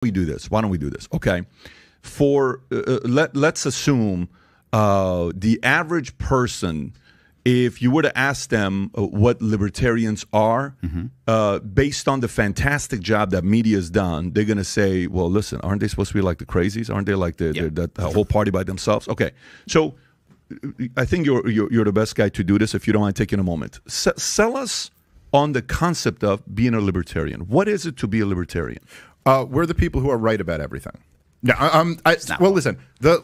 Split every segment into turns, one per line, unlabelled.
we do this? Why don't we do this? Okay. Let's assume the average person, if you were to ask them what libertarians are, based on the fantastic job that media has done, they're going to say, well, listen, aren't they supposed to be like the crazies? Aren't they like the whole party by themselves? Okay. So I think you're the best guy to do this, if you don't mind taking a moment. Sell us on the concept of being a libertarian. What is it to be a libertarian?
We're the people who are right about everything. No, well, listen, the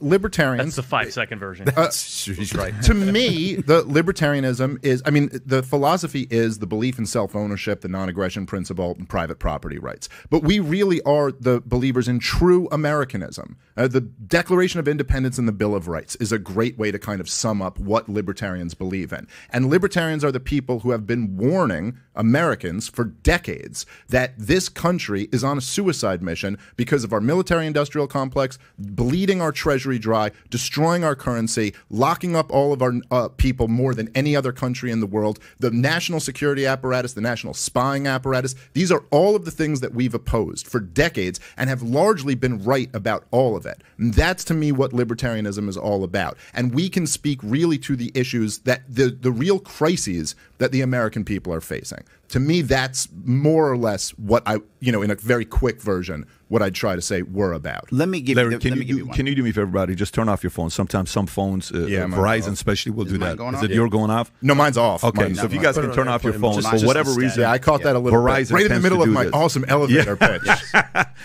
libertarians...
That's the 5-second version.
He's right. To me, the libertarianism is, I mean, the philosophy is the belief in self-ownership, the non-aggression principle, and private property rights. But we really are the believers in true Americanism. The Declaration of Independence and the Bill of Rights is a great way to kind of sum up what libertarians believe in. And libertarians are the people who have been warning Americans for decades that this country is on a suicide mission because of our military-industrial complex, bleeding our treasury dry, destroying our currency, locking up all of our people more than any other country in the world, the national security apparatus, the national spying apparatus. These are all of the things that we've opposed for decades and have largely been right about all of it. And that's, to me, what libertarianism is all about. And we can speak really to the issues that the real crises that the American people are facing. To me, that's more or less what I, in a very quick version, what I'd try to say we're about.
Let me give
Larry,
you one.
Can you do me a favor, everybody? Just turn off your phone. Sometimes some phones, Verizon especially, will do that. Is it your going off?
No, mine's off.
Okay, so if you guys can turn off your phones for whatever reason.
Yeah, I caught that a little
Verizon
bit. Right in the middle of my awesome elevator pitch.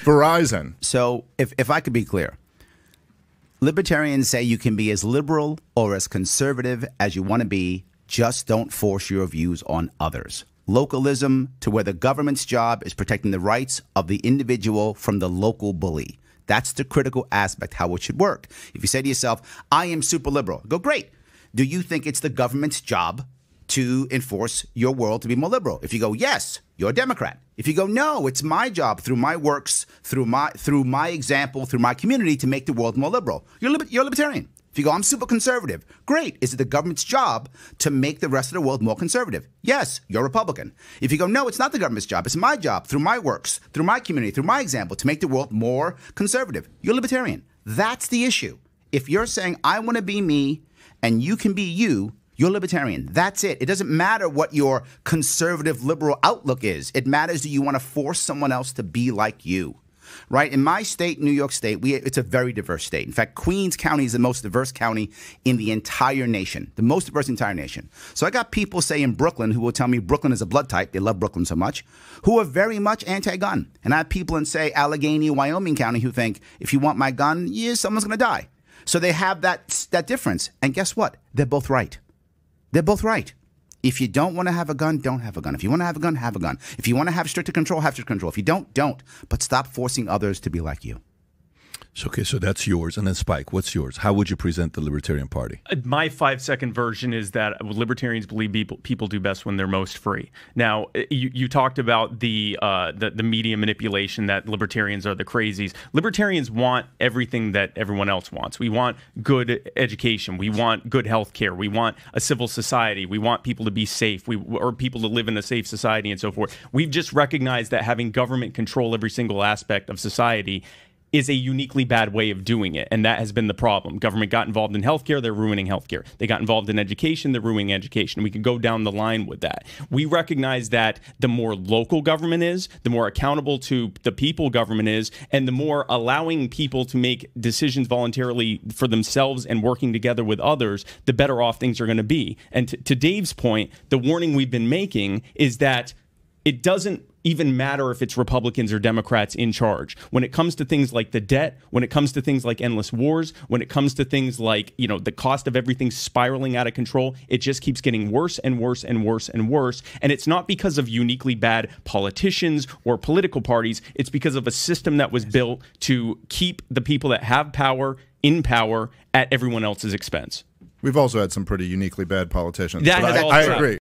Verizon.
So if I could be clear, libertarians say you can be as liberal or as conservative as you want to be, just don't force your views on others. Localism, to where the government's job is protecting the rights of the individual from the local bully. That's the critical aspect, how it should work. If you say to yourself, I am super liberal, go, great. Do you think it's the government's job to enforce your world to be more liberal? If you go, yes, you're a Democrat. If you go, no, it's my job through my works, through my example, through my community to make the world more liberal, you're a libertarian. If you go, I'm super conservative, great. Is it the government's job to make the rest of the world more conservative? Yes, you're a Republican. If you go, no, it's not the government's job. It's my job through my works, through my community, through my example to make the world more conservative. You're libertarian. That's the issue. If you're saying, I want to be me and you can be you, you're libertarian. That's it. It doesn't matter what your conservative liberal outlook is. It matters, do you want to force someone else to be like you? Right? In my state, New York State, it's a very diverse state. In fact, Queens County is the most diverse county in the entire nation, the most diverse entire nation. So I got people, say, in Brooklyn who will tell me Brooklyn is a blood type. They love Brooklyn so much, who are very much anti-gun. And I have people in, say, Allegheny, Wyoming County who think, if you want my gun, yeah, someone's going to die. So they have that difference. And guess what? They're both right. They're both right. If you don't want to have a gun, don't have a gun. If you want to have a gun, have a gun. If you want to have stricter control, have stricter control. If you don't, don't. But stop forcing others to be like you.
So that's yours. And then Spike, what's yours? How would you present the Libertarian Party?
My 5-second version is that libertarians believe people do best when they're most free. Now, you talked about the media manipulation, that libertarians are the crazies. Libertarians want everything that everyone else wants. We want good education. We want good health care. We want a civil society. We want people to be safe, or people to live in a safe society and so forth. We've just recognized that having government control every single aspect of society is a uniquely bad way of doing it, and that has been the problem. Government got involved in healthcare, they're ruining healthcare. They got involved in education, they're ruining education. We could go down the line with that. We recognize that the more local government is, the more accountable to the people government is, and the more allowing people to make decisions voluntarily for themselves and working together with others, the better off things are going to be. And to Dave's point, the warning we've been making is that it doesn't even matter if it's Republicans or Democrats in charge. When it comes to things like the debt, when it comes to things like endless wars, when it comes to things like, the cost of everything spiraling out of control, it just keeps getting worse and worse and worse and worse. And it's not because of uniquely bad politicians or political parties. It's because of a system that was built to keep the people that have power in power at everyone else's expense.
We've also had some pretty uniquely bad politicians.
I
agree.